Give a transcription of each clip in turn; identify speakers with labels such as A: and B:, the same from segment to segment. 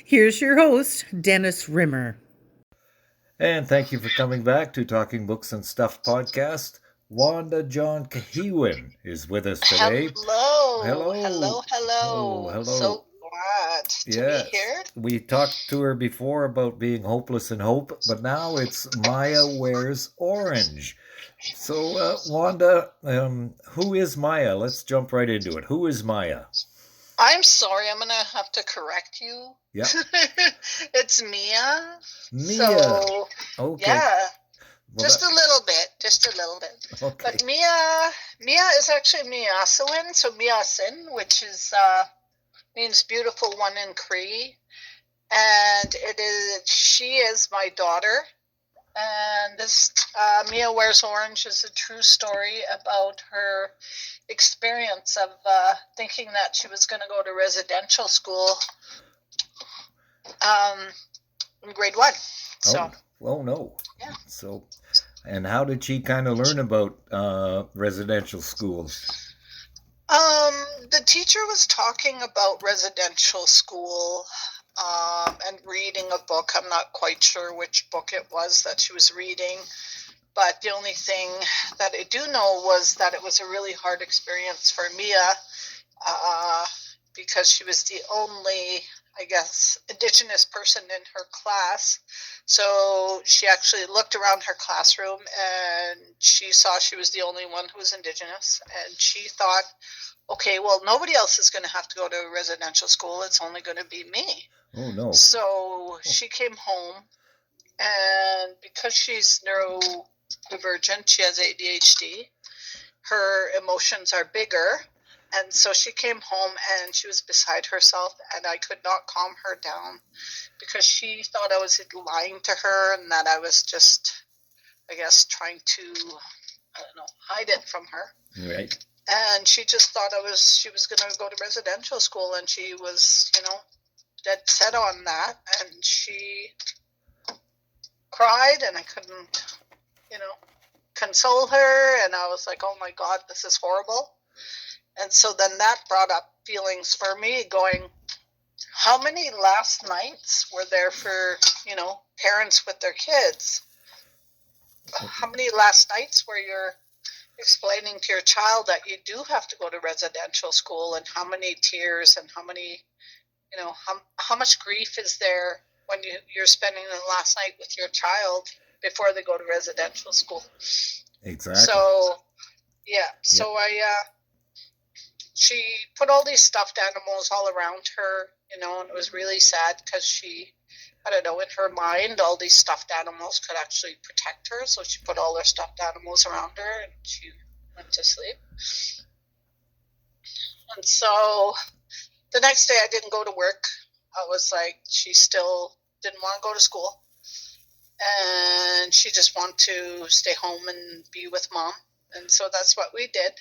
A: Here's your host, Dennis Rimmer.
B: And thank you for coming back to Talking Books and Stuff podcast. Wanda John Cahewen is with us today.
C: Hello,
B: Hello.
C: hello,
B: Oh,
C: hello.
B: hello.
C: So glad to be
B: Yes.
C: here.
B: We talked to her before about being hopeless in hope, but now it's Miya Wears Orange. So, Wanda, who is Miya? Let's jump right into it. Who is Miya?
C: I'm sorry, I'm gonna have to correct you.
B: Yeah.
C: It's Mia.
B: Miya.
C: So,
B: Okay.
C: yeah,
B: Well,
C: just a little bit, just a little bit.
B: okay.
C: But Mia is actually Miyasawan, so Miyasin, which is means beautiful one in Cree, and she is my daughter. And this Mia Wears Orange is a true story about her experience of thinking that she was going to go to residential school in grade one. So,
B: oh no.
C: yeah.
B: So, and how did she kind of learn about residential schools?
C: The teacher was talking about residential school and reading a book. I'm not quite sure which book it was that she was reading. But the only thing that I do know was that it was a really hard experience for Mia because she was the only, I guess, Indigenous person in her class. So she actually looked around her classroom and she saw she was the only one who was Indigenous. And she thought, okay, well, nobody else is going to have to go to a residential school. It's only going to be me.
B: Oh, no.
C: So she came home, and because she's neurodivergent, she has ADHD, her emotions are bigger. And so she came home and she was beside herself, and I could not calm her down because she thought I was lying to her and that I was just, I guess, trying to, I don't know, hide it from her.
B: Right.
C: And she just thought she was going to go to residential school, and she was, dead set on that. And she cried, and I couldn't, console her. And I was like, oh my God, this is horrible. And so then that brought up feelings for me going, how many last nights were there for, parents with their kids? How many last nights where you're explaining to your child that you do have to go to residential school, and how many tears and how many, how much grief is there when you're spending the last night with your child before they go to residential school.
B: Exactly.
C: So, yeah. So she put all these stuffed animals all around her, and it was really sad because she, I don't know, in her mind, all these stuffed animals could actually protect her. So she put all her stuffed animals around her and she went to sleep. And so the next day I didn't go to work. I was like, she still didn't want to go to school. And she just wanted to stay home and be with mom. And so that's what we did.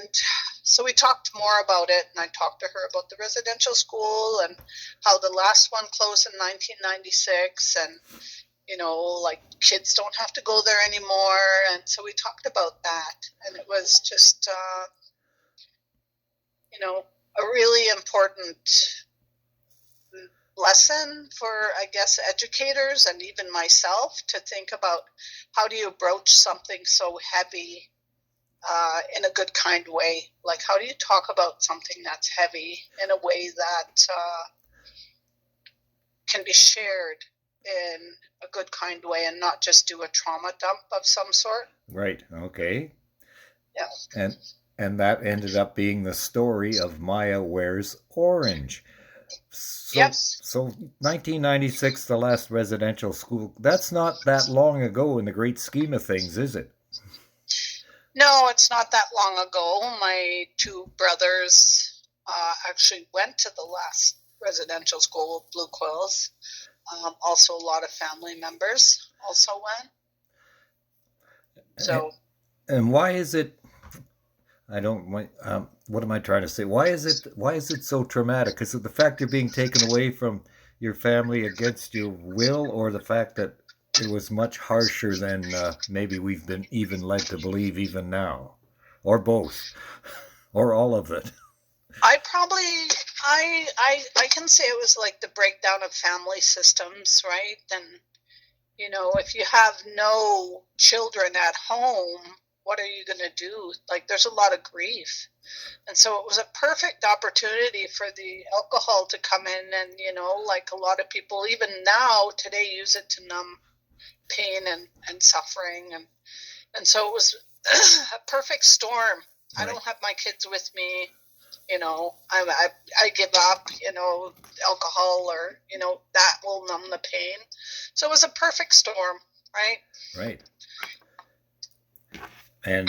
C: And so we talked more about it, and I talked to her about the residential school and how the last one closed in 1996, and, like kids don't have to go there anymore. And so we talked about that, and it was just, a really important lesson for, I guess, educators and even myself to think about how do you broach something so heavy in a good, kind way. Like, how do you talk about something that's heavy in a way that can be shared in a good, kind way and not just do a trauma dump of some sort?
B: Right. Okay.
C: Yeah.
B: And that ended up being the story of Miya Wears Orange. So,
C: yep.
B: So 1996, the last residential school. That's not that long ago in the great scheme of things, is it?
C: No, it's not that long ago. My two brothers actually went to the last residential school, Blue Quills. Also, a lot of family members also went. So,
B: and why is it? I don't. What am I trying to say? Why is it so traumatic? Is it the fact you're being taken away from your family against your will, or the fact that it was much harsher than maybe we've been even led to believe even now, or both, or all of it?
C: I probably I can say it was like the breakdown of family systems, right? And if you have no children at home, what are you going to do? Like, there's a lot of grief. And so it was a perfect opportunity for the alcohol to come in. And, like a lot of people, even now, today, use it to numb pain and suffering. And so it was a perfect storm.
B: Right.
C: I don't have my kids with me. I give up, alcohol or, that will numb the pain. So it was a perfect storm, right?
B: Right. And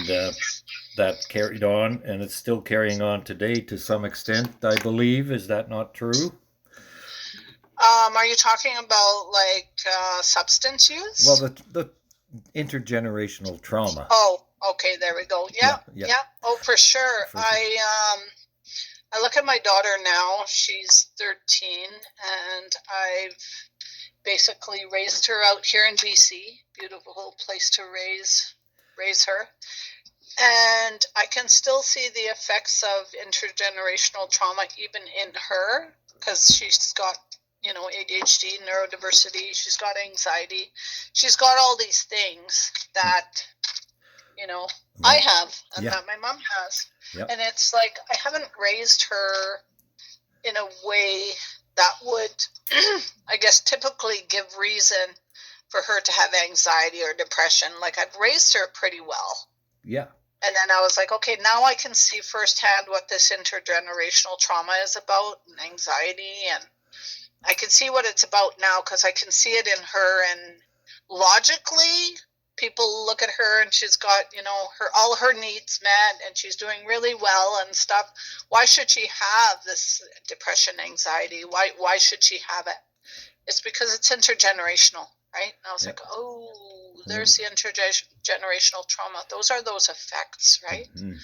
B: that carried on, and it's still carrying on today to some extent, I believe. Is that not true?
C: Are you talking about like substance use?
B: Well, the intergenerational trauma.
C: Oh, okay, there we go. Yeah. Oh, for sure. I look at my daughter now. She's 13, and I've basically raised her out here in BC. Beautiful place to raise her. And I can still see the effects of intergenerational trauma even in her, because she's got, ADHD, neurodiversity. She's got anxiety. She's got all these things that, I have and that my mom has.
B: Yep.
C: And it's like I haven't raised her in a way that would, I guess, typically give reason for her to have anxiety or depression. Like, I've raised her pretty well.
B: Yeah.
C: And then I was like, okay, now I can see firsthand what this intergenerational trauma is about, and anxiety, and I can see what it's about now because I can see it in her. And logically, people look at her and she's got, all her needs met and she's doing really well and stuff. Why should she have this depression, anxiety? Why should she have it? It's because it's intergenerational, right? And I was like, oh, there's the intergenerational trauma. Those are those effects, right?
B: Mm-hmm.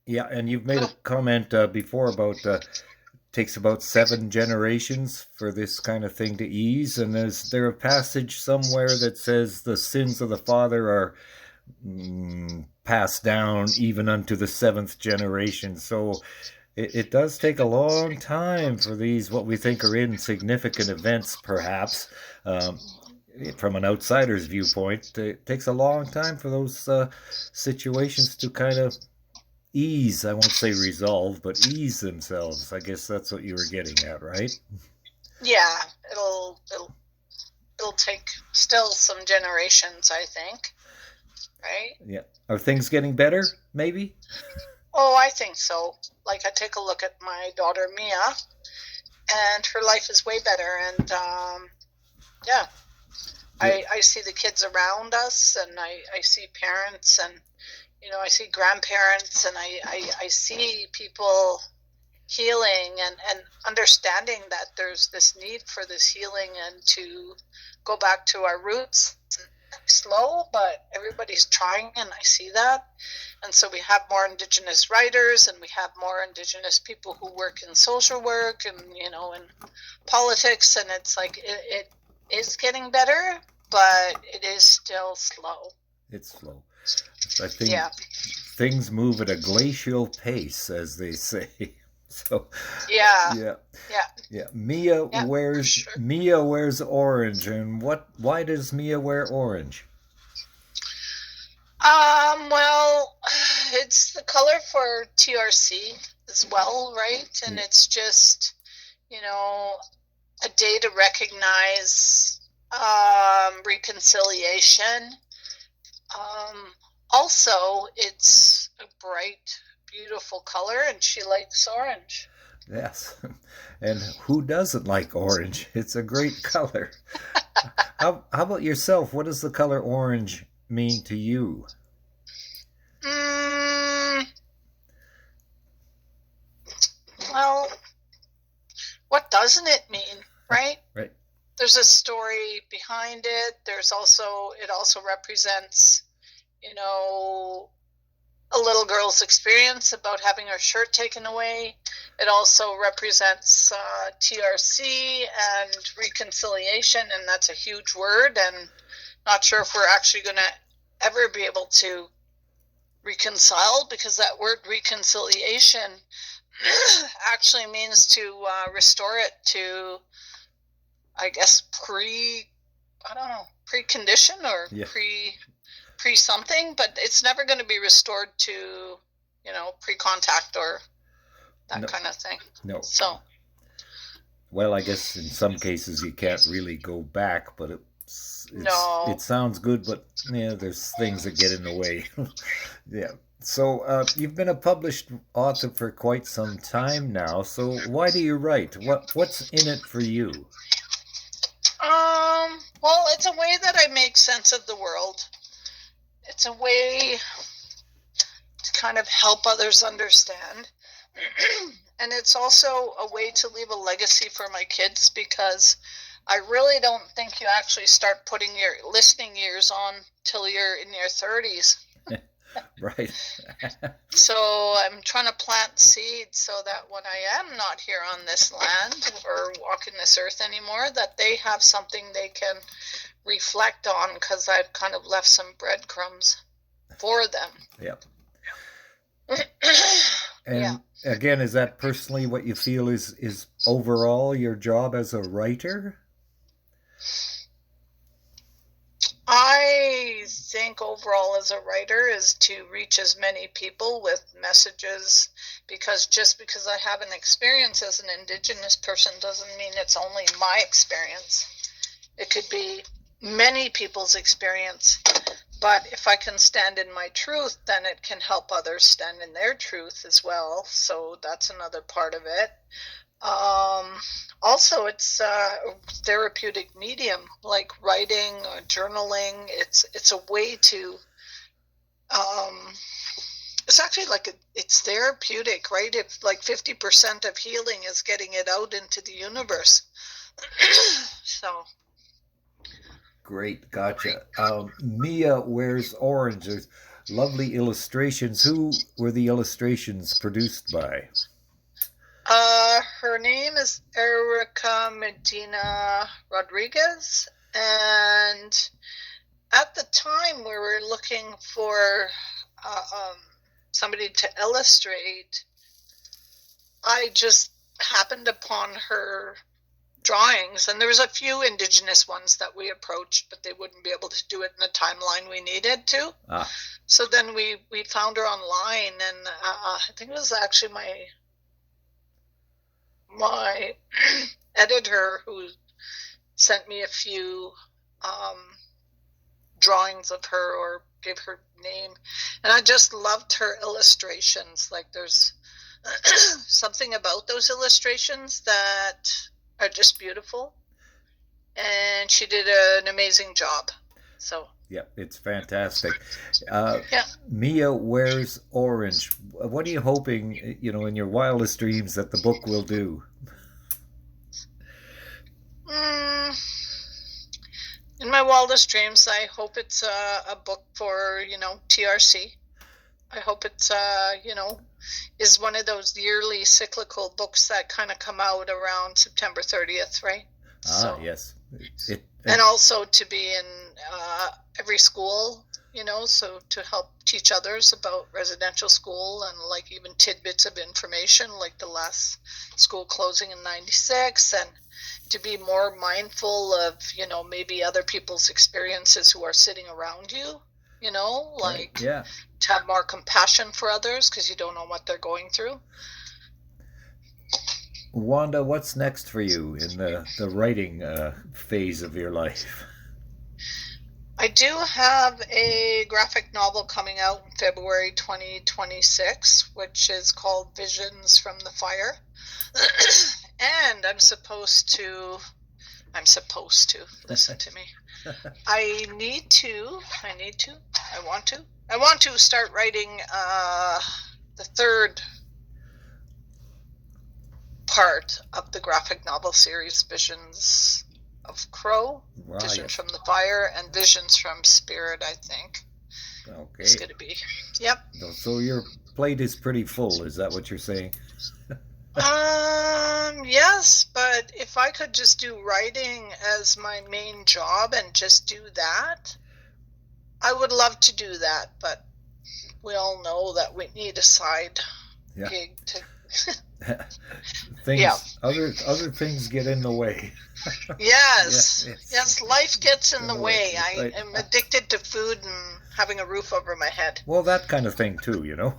B: Yeah, and you've made a comment before about takes about 7 generations for this kind of thing to ease. And is there a passage somewhere that says the sins of the father are passed down even unto the 7th generation? So it does take a long time for these, what we think are insignificant events, perhaps, from an outsider's viewpoint. It takes a long time for those situations to kind of ease. I won't say resolve, but ease themselves. I guess that's what you were getting at, right?
C: Yeah, it'll take still some generations, I think. Right?
B: Yeah. Are things getting better, maybe?
C: Oh, I think so. Like, I take a look at my daughter, Miya, and her life is way better. And, yeah. I see the kids around us, and I see parents, and, I see grandparents, and I see people healing and understanding that there's this need for this healing and to go back to our roots. Slow, but everybody's trying, and I see that. And so we have more Indigenous writers, and we have more Indigenous people who work in social work and, in politics, and it's like it is getting better, but it is still slow.
B: It's slow. I think things move at a glacial pace, as they say. So yeah. Miya wears orange, and why does Miya wear orange?
C: Well, it's the color for TRC as well, right? And it's just, a day to recognize reconciliation. Also, it's a bright, beautiful color, and she likes orange.
B: Yes, and who doesn't like orange? It's a great color. How about yourself? What does the color orange mean to you?
C: Well, what doesn't it mean, right?
B: Right.
C: There's a story behind it. It also represents, a little girl's experience about having her shirt taken away. It also represents TRC and reconciliation, and that's a huge word, and not sure if we're actually going to ever be able to reconcile, because that word reconciliation actually means to restore it to, I guess, precondition or
B: Yeah.
C: pre something, but it's never going to be restored to, pre-contact or that
B: No.
C: kind of thing.
B: No.
C: So,
B: Well, I guess in some cases you can't really go back, but
C: no.
B: it sounds good, but yeah, there's things that get in the way. Yeah. So you've been a published author for quite some time now. So why do you write? What's in it for you?
C: Well, it's a way that I make sense of the world. It's a way to kind of help others understand. And it's also a way to leave a legacy for my kids, because I really don't think you actually start putting your listening ears on till you're in your 30s.
B: Right.
C: So I'm trying to plant seeds so that when I am not here on this land or walking this earth anymore, that they have something they can reflect on, because I've kind of left some breadcrumbs for them.
B: Yep. And again, is that personally what you feel is overall your job as a writer?
C: I think overall as a writer is to reach as many people with messages, because just because I have an experience as an Indigenous person doesn't mean it's only my experience. It could be many people's experience, but if I can stand in my truth, then it can help others stand in their truth as well. So that's another part of it. Also, it's a therapeutic medium, like writing or journaling. It's a way to. It's actually it's therapeutic, right? If like 50% of healing is getting it out into the universe. So.
B: Great, gotcha. Miya wears orange. There's lovely illustrations. Who were the illustrations produced by?
C: Her name is Erica Medina Rodriguez, and at the time we were looking for somebody to illustrate. I just happened upon her drawings, and there was a few Indigenous ones that we approached, but they wouldn't be able to do it in the timeline we needed to. So then we found her online, and I think it was actually my editor who sent me a few drawings of her, or gave her name, and I just loved her illustrations. Like, there's something about those illustrations that are just beautiful, and she did an amazing job. So
B: yeah, it's fantastic.
C: yeah.
B: Miya wears orange. What are you hoping, in your wildest dreams, that the book will do?
C: In my wildest dreams, I hope it's a book for, TRC. I hope it's, is one of those yearly cyclical books that kind of come out around September 30th, right?
B: Yes.
C: And also to be in every school, so to help teach others about residential school, and like even tidbits of information, like the last school closing in 96, and to be more mindful of, maybe other people's experiences who are sitting around you, like
B: yeah.
C: to have more compassion for others, because you don't know what they're going through.
B: Wanda, what's next for you in the writing phase of your life?
C: I do have a graphic novel coming out in February 2026, which is called Visions from the Fire. And I'm supposed to, listen to me. I want to start writing the third part of the graphic novel series, Visions of Crow, Visions from the Fire, and Visions from Spirit, I think.
B: Okay.
C: It's going to be, yep.
B: So your plate is pretty full, is that what you're saying?
C: Yes, but if I could just do writing as my main job and just do that, I would love to do that, but we all know that we need a side
B: Yeah.
C: gig to.
B: Things,
C: Yeah.
B: other things get in the way.
C: Yes,
B: Yeah, it's-
C: yes, life gets in the way. I
B: right.
C: am addicted to food and having a roof over my head.
B: Well, that kind of thing too, you know.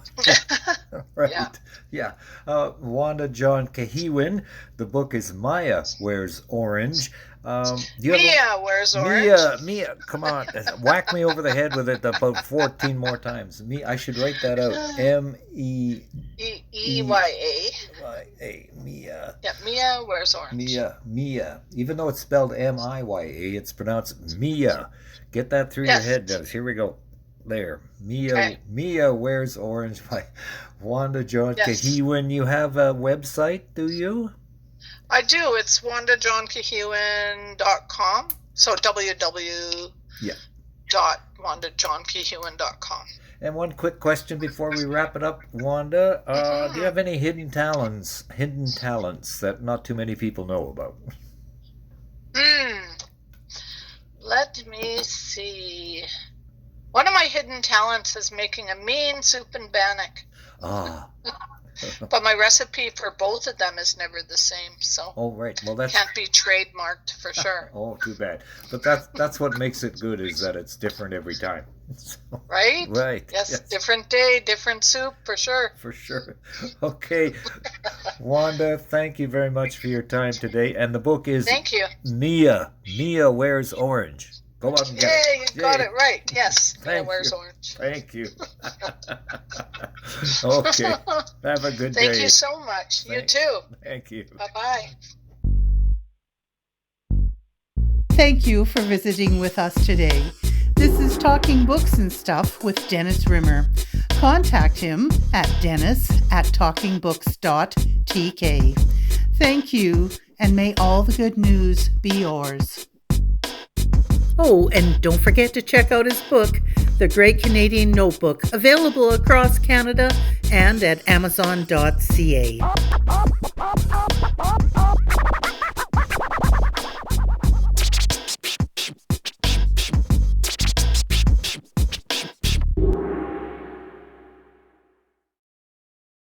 B: Right.
C: Yeah.
B: Yeah. Wanda John Cahiwin. The book is Miya Wears Orange. Do you have
C: Mia wears orange.
B: Mia, come on. Whack me over the head with it about 14 more times. I should write that out. Meya. Mia.
C: Yeah, Mia wears orange.
B: Mia. Even though it's spelled Miya, it's pronounced Mia. Get that through
C: Yes.
B: your head, Dennis. Here we go. There. Mia.
C: Okay.
B: Mia Wears Orange by Wanda John
C: Yes.
B: Cahiwin. You have a website, do you?
C: I do. It's wandajohncahewen.com. So www.wandajohncahewen.com.
B: And one quick question before we wrap it up, Wanda. Do you have any hidden talents that not too many people know about?
C: Let me see. One of my hidden talents is making a mean soup and bannock.
B: Ah.
C: But my recipe for both of them is never the same, so
B: Oh, right. Well, that's...
C: can't be trademarked for sure.
B: Oh, too bad. But that's what makes it good, is that it's different every time. So,
C: Right?
B: right.
C: Yes, different day, different soup for sure.
B: For sure. Okay. Wanda, thank you very much for your time today. And the book is
C: Thank you.
B: Mia Wears Orange. Go out and get
C: Yay,
B: it.
C: you got
B: Yay.
C: it right. Yes, Mia
B: Thank
C: wears
B: you.
C: orange.
B: Thank you. Okay. Have a good day.
C: Thank you so much. You
B: Thank-
C: too.
B: Thank you.
C: Bye-bye.
A: Thank you for visiting with us today. This is Talking Books and Stuff with Dennis Rimmer. Contact him at dennis@talkingbooks.tk. Thank you, and may all the good news be yours. Oh, and don't forget to check out his book, The Great Canadian Notebook, available across Canada and at amazon.ca.